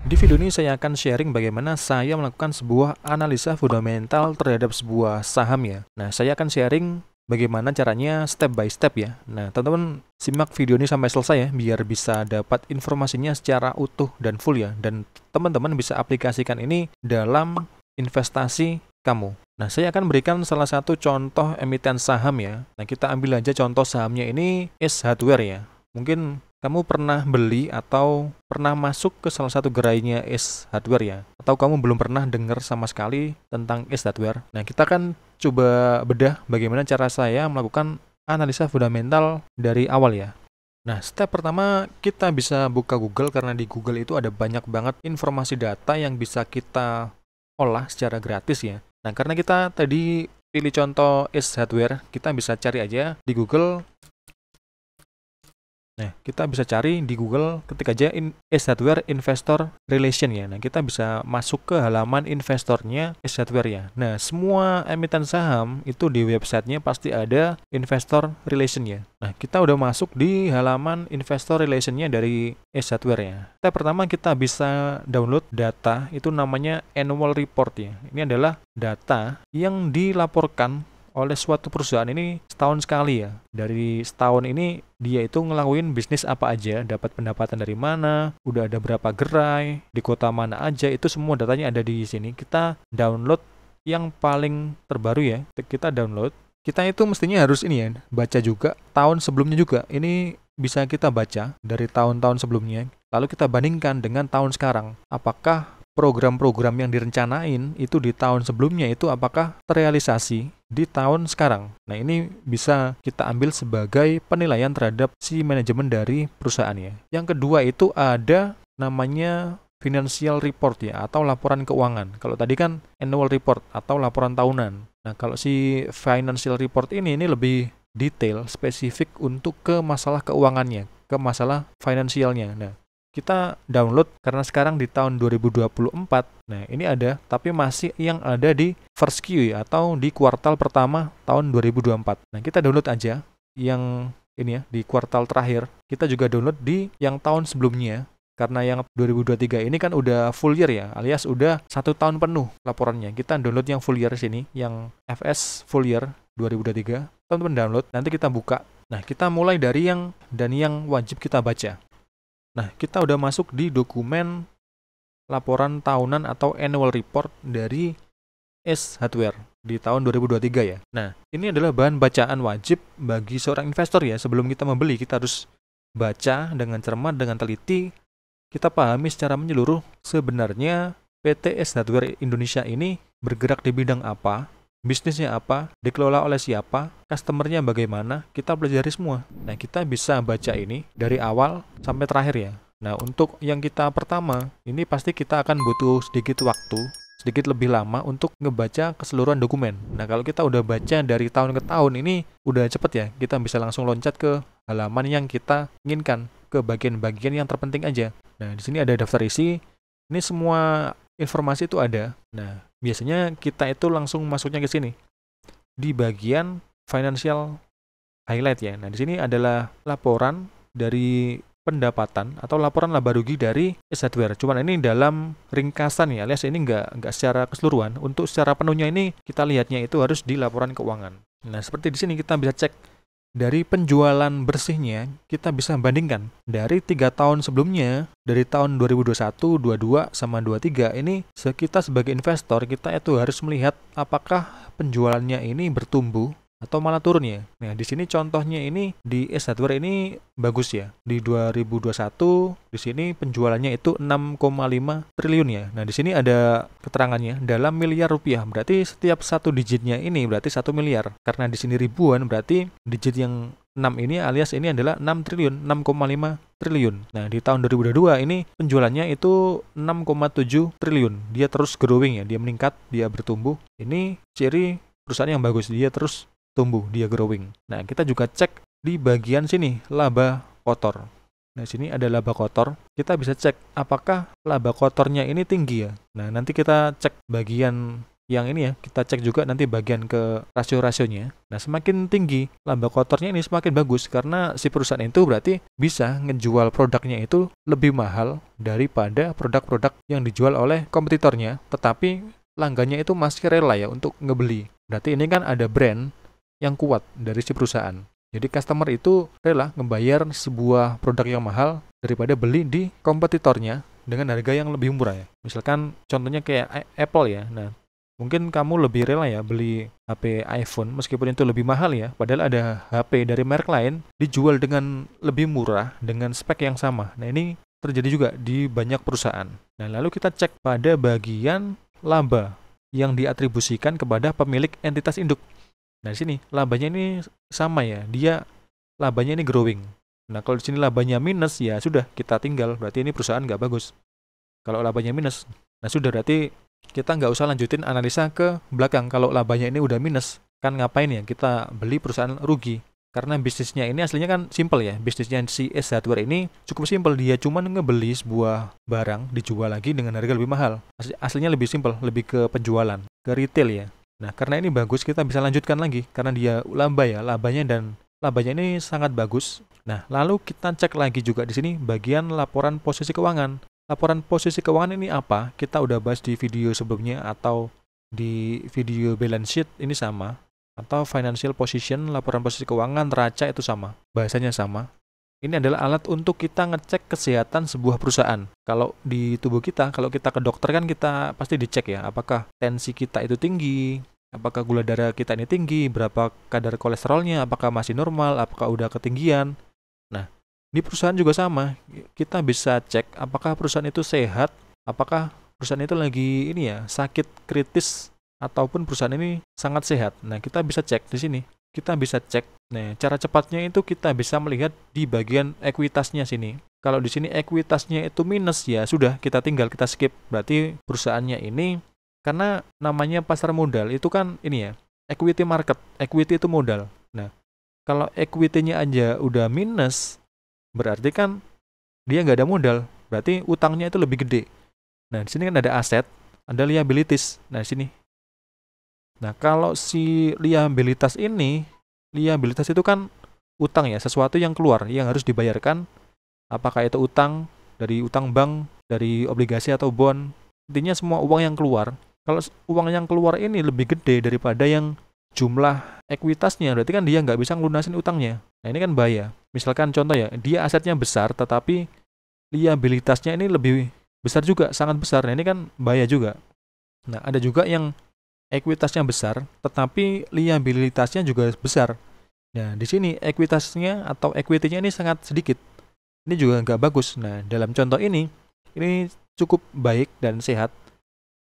Di video ini saya akan sharing bagaimana saya melakukan sebuah analisa fundamental terhadap sebuah saham ya. Nah, saya akan sharing bagaimana caranya step by step ya. Nah, teman-teman simak video ini sampai selesai ya, biar bisa dapat informasinya secara utuh dan full ya. Dan teman-teman bisa aplikasikan ini dalam investasi kamu. Nah, saya akan berikan salah satu contoh emiten saham ya. Nah, kita ambil aja contoh sahamnya ini Ace Hardware ya. Mungkin kamu pernah beli atau pernah masuk ke salah satu gerainya Ace Hardware ya, atau kamu belum pernah dengar sama sekali tentang Ace Hardware. Nah, kita akan coba bedah bagaimana cara saya melakukan analisa fundamental dari awal ya. Nah, step pertama kita bisa buka Google, karena di Google itu ada banyak banget informasi data yang bisa kita olah secara gratis ya. Nah, karena kita tadi pilih contoh Ace Hardware, kita bisa cari aja di Google. Nah, kita bisa cari di Google, ketik aja Ace Hardware Investor Relation ya. Nah, kita bisa masuk ke halaman investornya Ace Hardware ya. Nah, semua emiten saham itu di websitenya pasti ada Investor Relation ya. Nah, kita udah masuk di halaman Investor Relationnya dari Ace Hardware ya. Step pertama kita bisa download data, itu namanya Annual Report ya. Ini adalah data yang dilaporkan oleh suatu perusahaan ini setahun sekali ya. Dari setahun ini dia itu ngelakuin bisnis apa aja, dapat pendapatan dari mana, udah ada berapa gerai, di kota mana aja, itu semua datanya ada di sini. Kita download yang paling terbaru ya. Kita download. Kita itu mestinya harus ini ya, baca juga tahun sebelumnya juga. Ini bisa kita baca dari tahun-tahun sebelumnya. Lalu kita bandingkan dengan tahun sekarang. Apakah program-program yang direncanain itu di tahun sebelumnya itu apakah terrealisasi di tahun sekarang. Nah, ini bisa kita ambil sebagai penilaian terhadap si manajemen dari perusahaan ya. Yang kedua itu ada namanya financial report ya, atau laporan keuangan. Kalau tadi kan annual report atau laporan tahunan. Nah, kalau si financial report ini lebih detail, spesifik untuk ke masalah keuangannya, ke masalah finansialnya. Nah, kita download karena sekarang di tahun 2024. Nah, ini ada, tapi masih yang ada di first Q atau di kuartal pertama tahun 2024. Nah, kita download aja yang ini ya, di kuartal terakhir. Kita juga download di yang tahun sebelumnya. Karena yang 2023 ini kan udah full year ya, alias udah 1 tahun penuh laporannya. Kita download yang full year sini, yang FS full year 2023. Teman-teman download, nanti kita buka. Nah, kita mulai dari yang wajib kita baca. Nah, kita udah masuk di dokumen laporan tahunan atau annual report dari Ace Hardware di tahun 2023 ya. Nah, ini adalah bahan bacaan wajib bagi seorang investor ya. Sebelum kita membeli, kita harus baca dengan cermat, dengan teliti. Kita pahami secara menyeluruh sebenarnya PT Ace Hardware Indonesia ini bergerak di bidang apa, bisnisnya apa, dikelola oleh siapa, customernya bagaimana, kita pelajari semua. Nah, kita bisa baca ini dari awal sampai terakhir ya. Nah, untuk yang kita pertama, ini pasti kita akan butuh sedikit waktu, sedikit lebih lama untuk ngebaca keseluruhan dokumen. Nah, kalau kita udah baca dari tahun ke tahun, ini udah cepet ya, kita bisa langsung loncat ke halaman yang kita inginkan, ke bagian-bagian yang terpenting aja. Nah, di sini ada daftar isi, ini semua informasi itu ada. Nah, biasanya kita itu langsung masuknya ke sini di bagian financial highlight ya. Nah, di sini adalah laporan dari pendapatan atau laporan laba rugi dari Ace Hardware. Cuman ini dalam ringkasan ya, alias ini nggak secara keseluruhan. Untuk secara penuhnya ini kita lihatnya itu harus di laporan keuangan. Nah, seperti di sini kita bisa cek dari penjualan bersihnya, kita bisa bandingkan dari 3 tahun sebelumnya, dari tahun 2021, 22 sama 23 ini kita sebagai investor kita itu harus melihat apakah penjualannya ini bertumbuh atau malah turun ya. Nah, di sini contohnya ini di Ace Hardware ini bagus ya. Di 2021 di sini penjualannya itu 6,5 triliun ya. Nah, di sini ada keterangannya dalam miliar rupiah. Berarti setiap satu digitnya ini berarti 1 miliar. Karena di sini ribuan, berarti digit yang 6 ini alias ini adalah 6 triliun, 6,5 triliun. Nah, di tahun 2022 ini penjualannya itu 6,7 triliun. Dia terus growing ya, dia meningkat, dia bertumbuh. Ini ciri perusahaan yang bagus, dia terus tumbuh, dia growing. Nah, kita juga cek di bagian sini, laba kotor. Nah, sini ada laba kotor. Kita bisa cek apakah laba kotornya ini tinggi ya. Nah, nanti kita cek bagian yang ini ya, kita cek juga nanti bagian ke rasio-rasionya. Nah, semakin tinggi laba kotornya ini semakin bagus karena si perusahaan itu berarti bisa ngejual produknya itu lebih mahal daripada produk-produk yang dijual oleh kompetitornya, tetapi pelanggannya itu masih rela ya untuk ngebeli. Berarti ini kan ada brand yang kuat dari si perusahaan. Jadi customer itu rela ngebayar sebuah produk yang mahal daripada beli di kompetitornya dengan harga yang lebih murah ya. Misalkan contohnya kayak Apple ya. Nah, mungkin kamu lebih rela ya beli HP iPhone meskipun itu lebih mahal ya, padahal ada HP dari merek lain dijual dengan lebih murah dengan spek yang sama. Nah, ini terjadi juga di banyak perusahaan. Nah, lalu kita cek pada bagian laba yang diatribusikan kepada pemilik entitas induk. Nah, di sini labanya ini sama ya, dia labanya ini growing. Nah, kalau di sini labanya minus ya sudah kita tinggal, berarti ini perusahaan nggak bagus. Kalau labanya minus, nah sudah berarti kita nggak usah lanjutin analisa ke belakang. Kalau labanya ini udah minus, kan ngapain ya kita beli perusahaan rugi? Karena bisnisnya ini aslinya kan simple ya. Bisnisnya si S Hardware ini cukup simple. Dia cuma ngebeli sebuah barang, dijual lagi dengan harga lebih mahal. Aslinya lebih simple, lebih ke penjualan, ke retail ya. Nah, karena ini bagus, kita bisa lanjutkan lagi. Karena dia laba ya, labanya ini sangat bagus. Nah, lalu kita cek lagi juga di sini bagian laporan posisi keuangan. Laporan posisi keuangan ini apa? Kita udah bahas di video sebelumnya atau di video balance sheet ini sama. Atau financial position, laporan posisi keuangan, neraca itu sama. Bahasanya sama. Ini adalah alat untuk kita ngecek kesehatan sebuah perusahaan. Kalau di tubuh kita, kalau kita ke dokter kan kita pasti dicek ya. Apakah tensi kita itu tinggi, apakah gula darah kita ini tinggi, berapa kadar kolesterolnya, apakah masih normal, apakah udah ketinggian. Nah, di perusahaan juga sama, kita bisa cek apakah perusahaan itu sehat, apakah perusahaan itu lagi ini ya sakit kritis ataupun perusahaan ini sangat sehat. Nah, kita bisa cek di sini. Kita bisa cek. Nah, cara cepatnya itu kita bisa melihat di bagian ekuitasnya sini. Kalau di sini ekuitasnya itu minus ya sudah kita tinggal kita skip. Berarti perusahaannya ini karena namanya pasar modal itu kan ini ya equity market. Equity itu modal. Nah, kalau equity-nya aja udah minus berarti kan dia nggak ada modal, berarti utangnya itu lebih gede. Nah, di sini kan ada aset, ada liabilities. Nah, di sini. Nah, kalau si liabilitas itu kan utang ya, sesuatu yang keluar, yang harus dibayarkan. Apakah itu utang dari utang bank, dari obligasi atau bond. Intinya semua uang yang keluar. Kalau uang yang keluar ini lebih gede daripada yang jumlah ekuitasnya, berarti kan dia nggak bisa ngelunasin utangnya. Nah, ini kan bahaya. Misalkan contoh ya, dia asetnya besar, tetapi liabilitasnya ini lebih besar juga, sangat besar. Nah, ini kan bahaya juga. Nah, ada juga yang ekuitasnya besar, tetapi liabilitasnya juga besar. Nah, di sini ekuitasnya atau equity-nya ini sangat sedikit. Ini juga nggak bagus. Nah, dalam contoh ini cukup baik dan sehat.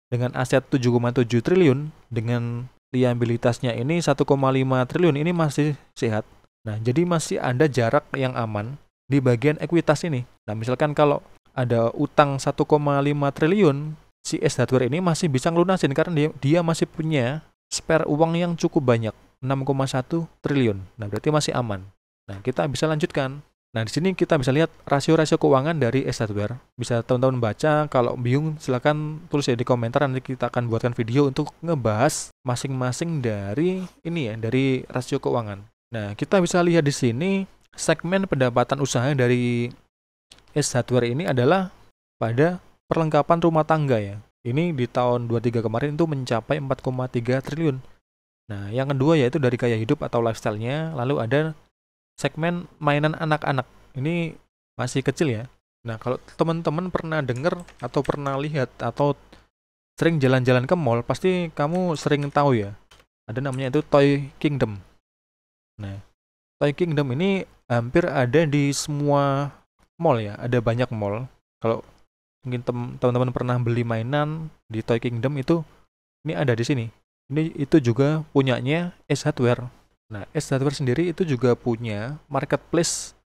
Dengan aset 7,7 triliun, dengan liabilitasnya ini 1,5 triliun, ini masih sehat. Nah, jadi masih ada jarak yang aman di bagian ekuitas ini. Nah, misalkan kalau ada utang 1,5 triliun, si S Hardware ini masih bisa ngelunasin karena dia masih punya spare uang yang cukup banyak, 6,1 triliun. Nah, berarti masih aman. Nah, kita bisa lanjutkan. Nah, di sini kita bisa lihat rasio-rasio keuangan dari S Hardware. Bisa teman-teman baca, kalau bingung silakan tulis ya di komentar, nanti kita akan buatkan video untuk ngebahas masing-masing dari ini ya, dari rasio keuangan. Nah, kita bisa lihat di sini segmen pendapatan usaha dari S Hardware ini adalah pada perlengkapan rumah tangga ya. Ini di tahun 23 kemarin itu mencapai 4,3 triliun. Nah, yang kedua yaitu dari gaya hidup atau lifestyle-nya, lalu ada segmen mainan anak-anak. Ini masih kecil ya. Nah, kalau teman-teman pernah dengar atau pernah lihat atau sering jalan-jalan ke mall, pasti kamu sering tahu ya. Ada namanya itu Toy Kingdom. Nah, Toy Kingdom ini hampir ada di semua mall ya. Ada banyak mall. Kalau mungkin teman-teman pernah beli mainan di Toy Kingdom itu, ini ada di sini. Ini itu juga punyanya S Hardware. Nah, S Hardware sendiri itu juga punya marketplace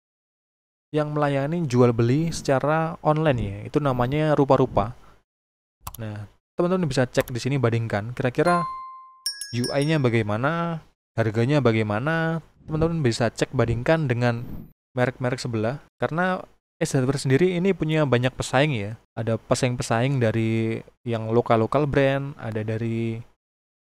yang melayani jual beli secara online ya. Itu namanya Rupa-Rupa. Nah, teman-teman bisa cek di sini, bandingkan kira-kira UI-nya bagaimana, harganya bagaimana. Teman-teman bisa cek bandingkan dengan merek-merek sebelah, karena S Hardware sendiri ini punya banyak pesaing ya. Ada pesaing-pesaing dari yang lokal-lokal brand, ada dari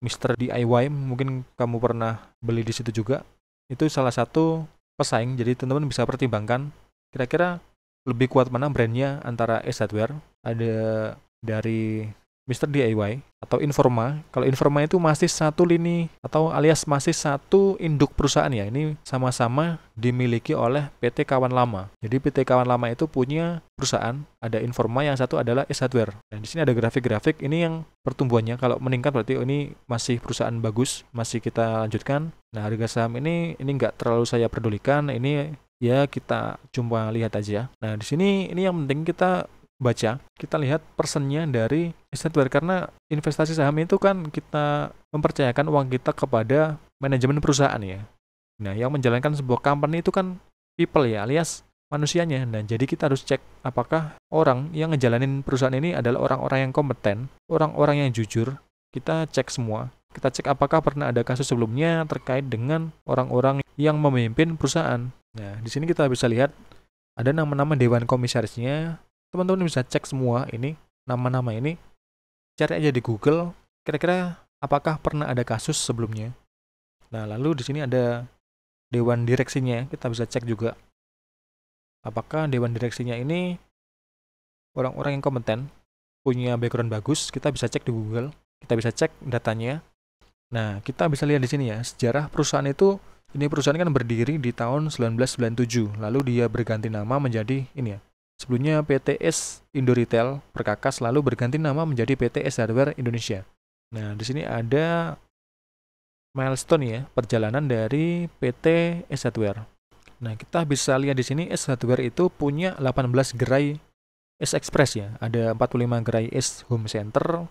Mr. DIY, mungkin kamu pernah beli di situ juga. Itu salah satu pesaing, jadi teman-teman bisa pertimbangkan kira-kira lebih kuat mana brandnya antara Ace Hardware. Ada dari Mr. DIY atau Informa. Kalau Informa itu masih satu lini atau alias masih satu induk perusahaan ya. Ini sama-sama dimiliki oleh PT Kawan Lama. Jadi PT Kawan Lama itu punya perusahaan, ada Informa, yang satu adalah Ace Hardware. Dan di sini ada grafik-grafik ini yang pertumbuhannya kalau meningkat berarti ini masih perusahaan bagus, masih kita lanjutkan. Nah, harga saham ini nggak terlalu saya pedulikan. Ini ya kita cuma lihat aja. Nah, di sini ini yang penting kita baca, kita lihat persennya dari Ace Hardware, karena investasi saham itu kan kita mempercayakan uang kita kepada manajemen perusahaan ya. Nah, yang menjalankan sebuah company itu kan people ya, alias manusianya. Nah, jadi kita harus cek apakah orang yang ngejalanin perusahaan ini adalah orang-orang yang kompeten, orang-orang yang jujur. Kita cek semua. Kita cek apakah pernah ada kasus sebelumnya terkait dengan orang-orang yang memimpin perusahaan. Nah, di sini kita bisa lihat ada nama-nama dewan komisarisnya. Teman-teman bisa cek semua ini, nama-nama ini. Cari aja di Google, kira-kira apakah pernah ada kasus sebelumnya. Nah, lalu di sini ada dewan direksinya, kita bisa cek juga. Apakah dewan direksinya ini orang-orang yang kompeten, punya background bagus, kita bisa cek di Google, kita bisa cek datanya. Nah, kita bisa lihat di sini ya, sejarah perusahaan itu, ini perusahaan kan berdiri di tahun 1997, lalu dia berganti nama menjadi ini ya. Sebelumnya PTS Indo Retail Perkakas, lalu berganti nama menjadi PTS Hardware Indonesia. Nah, di sini ada milestone ya, perjalanan dari PT Ace Hardware. Nah, kita bisa lihat di sini Ace Hardware itu punya 18 gerai Ace Express ya. Ada 45 gerai Ace Home Center.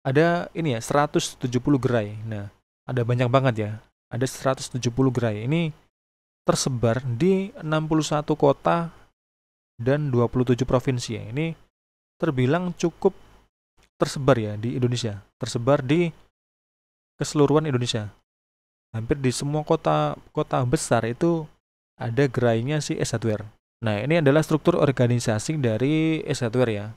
Ada ini ya, 170 gerai. Nah, ada banyak banget ya. Ada 170 gerai. Ini tersebar di 61 kota dan 27 provinsi ya. Ini terbilang cukup tersebar ya di Indonesia. Tersebar di keseluruhan Indonesia. Hampir di semua kota besar itu ada gerainya si Ace Hardware. Nah, ini adalah struktur organisasi dari Ace Hardware ya.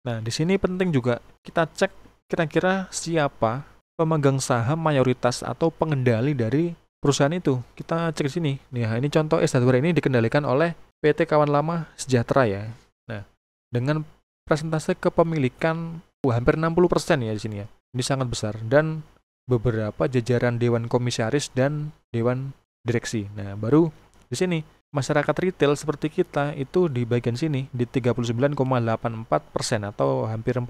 Nah, di sini penting juga kita cek kira-kira siapa pemegang saham mayoritas atau pengendali dari perusahaan itu. Kita cek di sini. Nah, ini contoh Ace Hardware ini dikendalikan oleh PT Kawan Lama Sejahtera ya. Nah, dengan persentase kepemilikan hampir 60% ya di sini ya. Ini sangat besar, dan beberapa jajaran dewan komisaris dan dewan direksi. Nah, baru di sini masyarakat retail seperti kita itu di bagian sini di 39,84% atau hampir 40%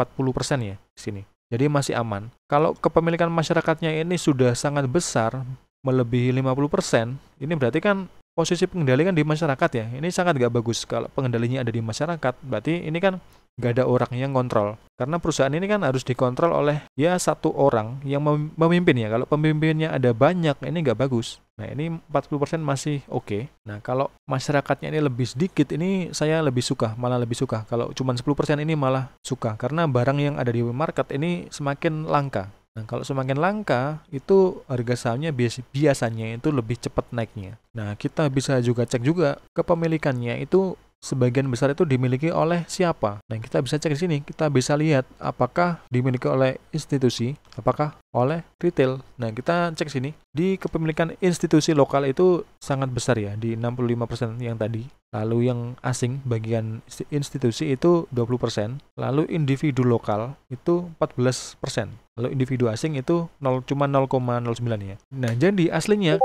ya di sini. Jadi masih aman. Kalau kepemilikan masyarakatnya ini sudah sangat besar, melebihi 50%, ini berarti kan posisi pengendali kan di masyarakat ya. Ini sangat gak bagus kalau pengendalinya ada di masyarakat. Berarti ini kan gak ada orang yang kontrol. Karena perusahaan ini kan harus dikontrol oleh ya satu orang yang memimpin ya. Kalau pemimpinnya ada banyak, ini gak bagus. Nah, ini 40% masih oke. Nah, kalau masyarakatnya ini lebih sedikit, ini saya lebih suka, malah lebih suka. Kalau cuma 10% ini malah suka. Karena barang yang ada di market ini semakin langka. Nah, kalau semakin langka, itu harga sahamnya biasanya itu lebih cepat naiknya. Nah, kita bisa juga cek juga kepemilikannya itu sebagian besar itu dimiliki oleh siapa. Nah, kita bisa cek di sini. Kita bisa lihat apakah dimiliki oleh institusi, apakah oleh retail. Nah, kita cek sini. Di kepemilikan institusi lokal itu sangat besar ya, di 65% yang tadi. Lalu yang asing bagian institusi itu 20%. Lalu individu lokal itu 14%. Lalu individu asing itu cuma 0,09 ya. Nah, jadi aslinya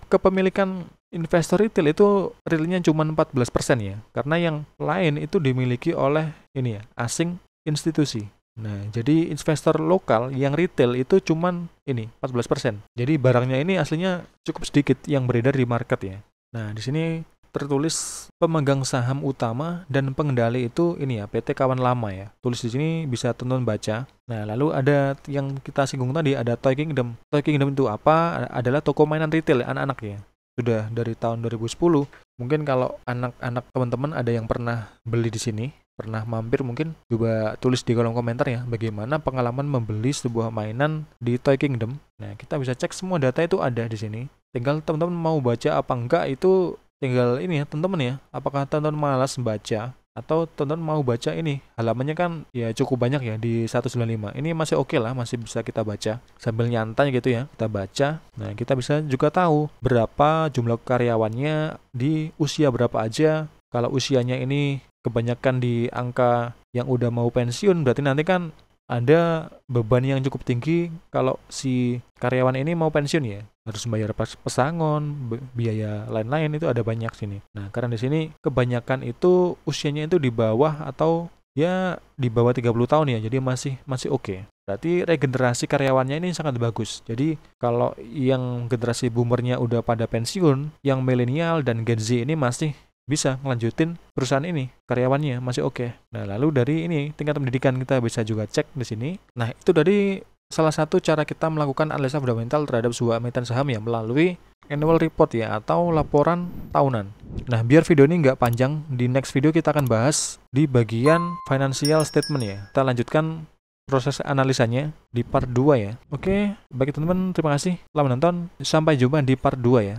kepemilikan investor retail itu realnya cuma 14% ya. Karena yang lain itu dimiliki oleh ini ya, asing institusi. Nah, jadi investor lokal yang retail itu cuman ini 14%. Jadi barangnya ini aslinya cukup sedikit yang beredar di market ya. Nah, di sini tertulis pemegang saham utama dan pengendali itu ini ya, PT Kawan Lama ya. Tulis di sini, bisa teman-teman baca. Nah, lalu ada yang kita singgung tadi, ada Toy Kingdom. Toy Kingdom itu apa? Adalah toko mainan retail anak-anak ya. Sudah dari tahun 2010. Mungkin kalau anak-anak teman-teman ada yang pernah beli di sini, pernah mampir, mungkin coba tulis di kolom komentar ya, bagaimana pengalaman membeli sebuah mainan di Toy Kingdom. Nah, kita bisa cek semua data itu ada di sini. Tinggal teman-teman mau baca apa enggak itu tinggal ini ya, teman-teman ya. Apakah teman-teman malas baca atau teman-teman mau baca ini, halamannya kan ya cukup banyak ya di 195. Ini masih oke lah, masih bisa kita baca sambil nyantai gitu ya. Kita baca. Nah, kita bisa juga tahu berapa jumlah karyawannya, di usia berapa aja. Kalau usianya ini kebanyakan di angka yang udah mau pensiun, berarti nanti kan ada beban yang cukup tinggi kalau si karyawan ini mau pensiun ya. Harus bayar pesangon, biaya lain-lain, itu ada banyak sini. Nah, karena di sini kebanyakan itu usianya itu di bawah atau ya di bawah 30 tahun ya. Jadi masih oke. Berarti regenerasi karyawannya ini sangat bagus. Jadi kalau yang generasi boomernya udah pada pensiun, yang milenial dan Gen Z ini masih bisa ngelanjutin perusahaan ini, karyawannya masih oke. Nah, lalu dari ini tingkat pendidikan kita bisa juga cek di sini. Nah, itu dari salah satu cara kita melakukan analisa fundamental terhadap sebuah emiten saham ya, melalui annual report ya, atau laporan tahunan. Nah, biar video ini nggak panjang, di next video kita akan bahas di bagian financial statement ya. Kita lanjutkan proses analisanya di part 2 ya. Oke, baik teman-teman, terima kasih telah menonton. Sampai jumpa di part 2 ya.